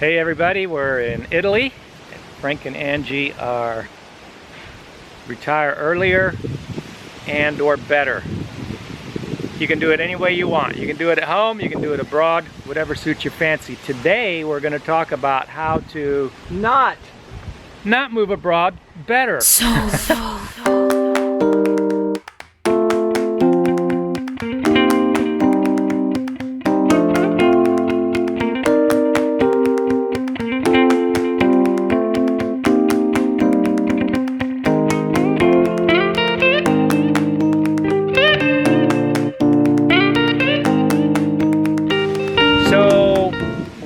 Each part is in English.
Hey everybody, we're in Italy. Frank and Angie are retire earlier and or better. You can do it any way you want. You can do it at home, you can do it abroad, whatever suits your fancy. Today we're going to talk about how to not move abroad better.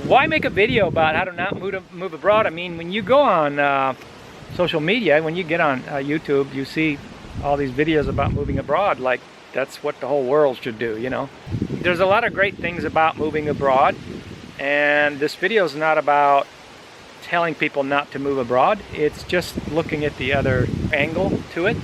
Why make a video about how to not move abroad? I mean, when you go on social media, when you get on YouTube, you see all these videos about moving abroad, like that's what the whole world should do, you know. There's a lot of great things about moving abroad, and this video is not about telling people not to move abroad. It's just looking at the other angle to it.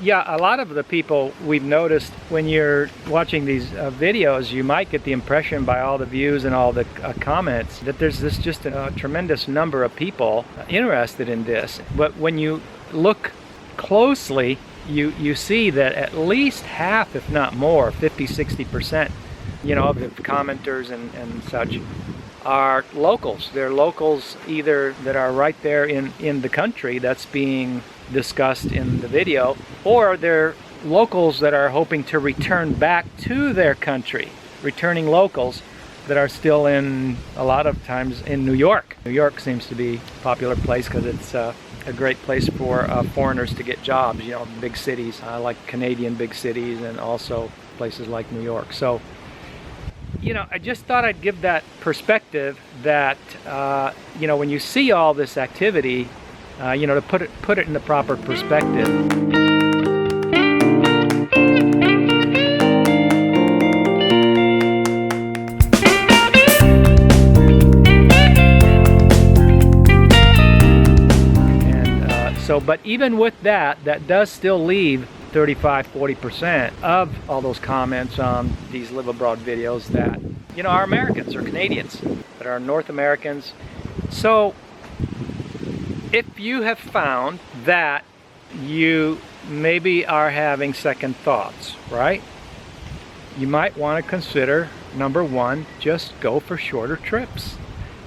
Yeah, a lot of the people we've noticed when you're watching these videos, you might get the impression by all the views and all the comments that there's just a tremendous number of people interested in this. But when you look closely, you see that at least half, if not more, 50–60%, you know, of the commenters and such are locals. They're locals either that are right there in the country that's being discussed in the video, or they're locals that are hoping to return back to their country, returning locals that are still in, a lot of times, in New York. New York seems to be a popular place because it's a great place for foreigners to get jobs, you know, big cities, like Canadian big cities, and also places like New York. So, you know, I just thought I'd give that perspective that, you know, when you see all this activity, you know, to put it in the proper perspective. But even with that does still leave 35–40% of all those comments on these live abroad videos that, you know, are Americans or Canadians, that are North Americans. So if you have found that you maybe are having second thoughts, right? You might want to consider, number one, just go for shorter trips.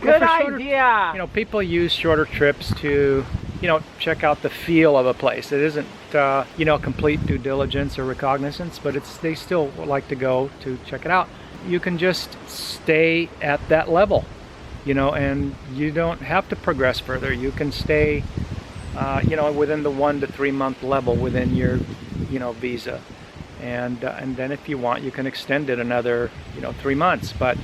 Good idea! You know, people use shorter trips to, you know, check out the feel of a place. It isn't, you know, complete due diligence or recognizance, but they still like to go to check it out. You can just stay at that level, you know, and you don't have to progress further. You can stay, you know, within the 1 to 3 month level within your, you know, visa, and then if you want, you can extend it another, you know, 3 months. But,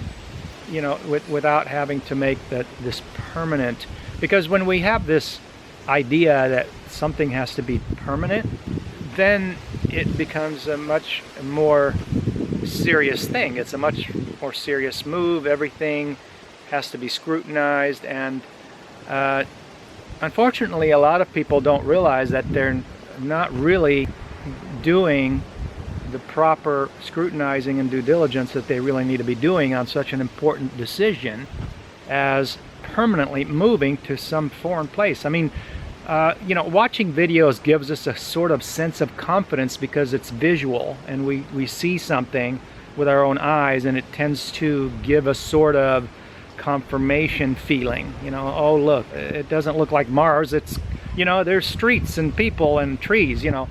you know, without having to make this permanent, because when we have this idea that something has to be permanent, then it becomes a much more serious thing. It's a much more serious move. Everything has to be scrutinized, and unfortunately a lot of people don't realize that they're not really doing the proper scrutinizing and due diligence that they really need to be doing on such an important decision as permanently moving to some foreign place. I mean, you know, watching videos gives us a sort of sense of confidence because it's visual, and we see something with our own eyes, and it tends to give a sort of confirmation feeling. You know, oh look, it doesn't look like Mars. It's, you know, there's streets and people and trees, you know,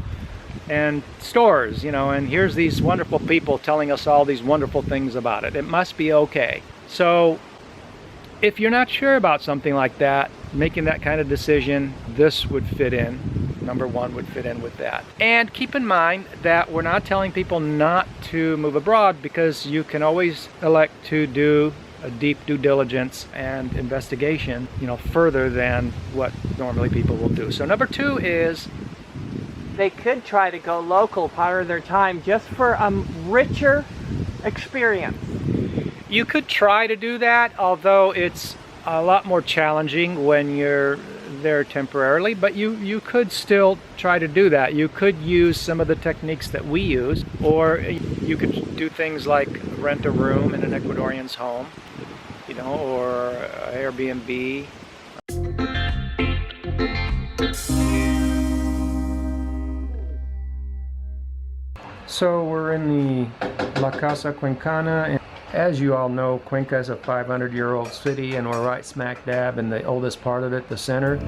and stores, you know, and here's these wonderful people telling us all these wonderful things about it. It must be okay. So if you're not sure about something like that, making that kind of decision, this would fit in. Number one would fit in with that. And keep in mind that we're not telling people not to move abroad, because you can always elect to do a deep due diligence and investigation, you know, further than what normally people will do. So number two is, they could try to go local part of their time just for a richer experience. You could try to do that, although it's a lot more challenging when you're there temporarily, but you could still try to do that. You could use some of the techniques that we use, or you could do things like rent a room in an Ecuadorian's home. you know, or Airbnb. So we're in the La Casa Cuencana, and as you all know, Cuenca is a 500-year-old city, and we're right smack dab in the oldest part of it, the center.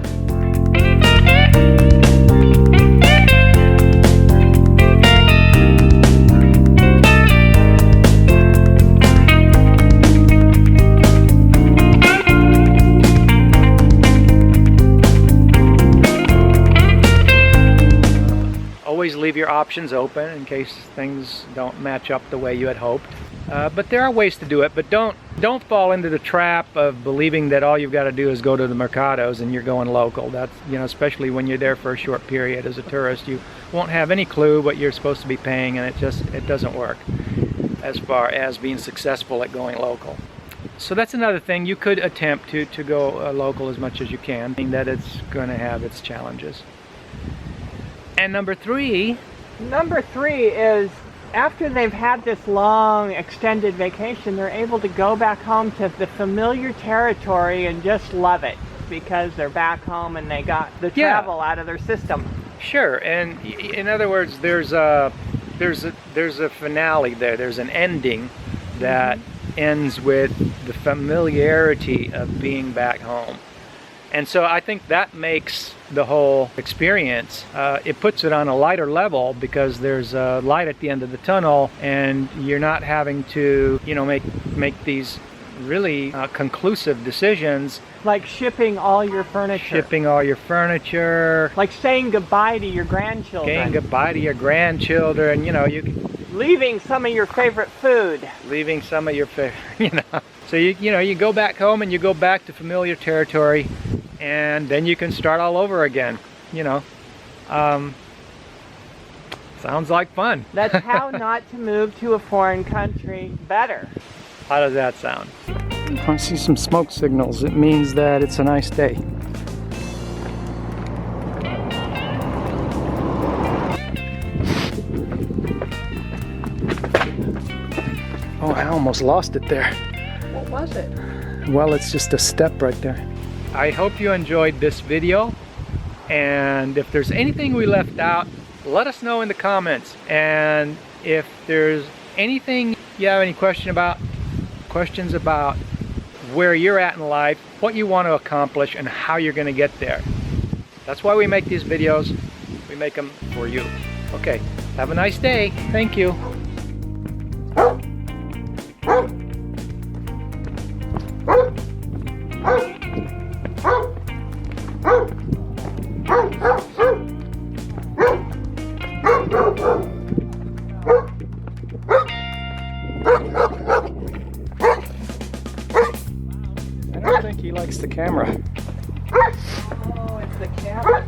Always leave your options open in case things don't match up the way you had hoped. But there are ways to do it, but don't fall into the trap of believing that all you've got to do is go to the mercados and you're going local. That's, you know, especially when you're there for a short period as a tourist, you won't have any clue what you're supposed to be paying, and it doesn't work as far as being successful at going local. So that's another thing. You could attempt to go local as much as you can, being that it's going to have its challenges. And number three is, after they've had this long extended vacation, they're able to go back home to the familiar territory and just love it because they're back home and they got the travel out of their system. Sure, and in other words, there's a finale there. There's an ending that ends with the familiarity of being back home. And so I think that makes the whole experience, it puts it on a lighter level because there's a light at the end of the tunnel, and you're not having to, you know, make these really conclusive decisions. Like shipping all your furniture. Shipping all your furniture. Like saying goodbye to your grandchildren. Saying goodbye to your grandchildren, you know, leaving some of your favorite food. Leaving some of your favorite, you know. So you go back home and you go back to familiar territory, and then you can start all over again, you know. Sounds like fun. That's how not to move to a foreign country better. How does that sound? I see some smoke signals. It means that it's a nice day. Oh, I almost lost it there. What was it? Well, it's just a step right there. I hope you enjoyed this video, and if there's anything we left out, let us know in the comments. And if there's anything you have any questions about where you're at in life, what you want to accomplish, and how you're going to get there. That's why we make these videos. We make them for you. Okay, have a nice day. Thank you. I don't think he likes the camera. Oh, it's the camera.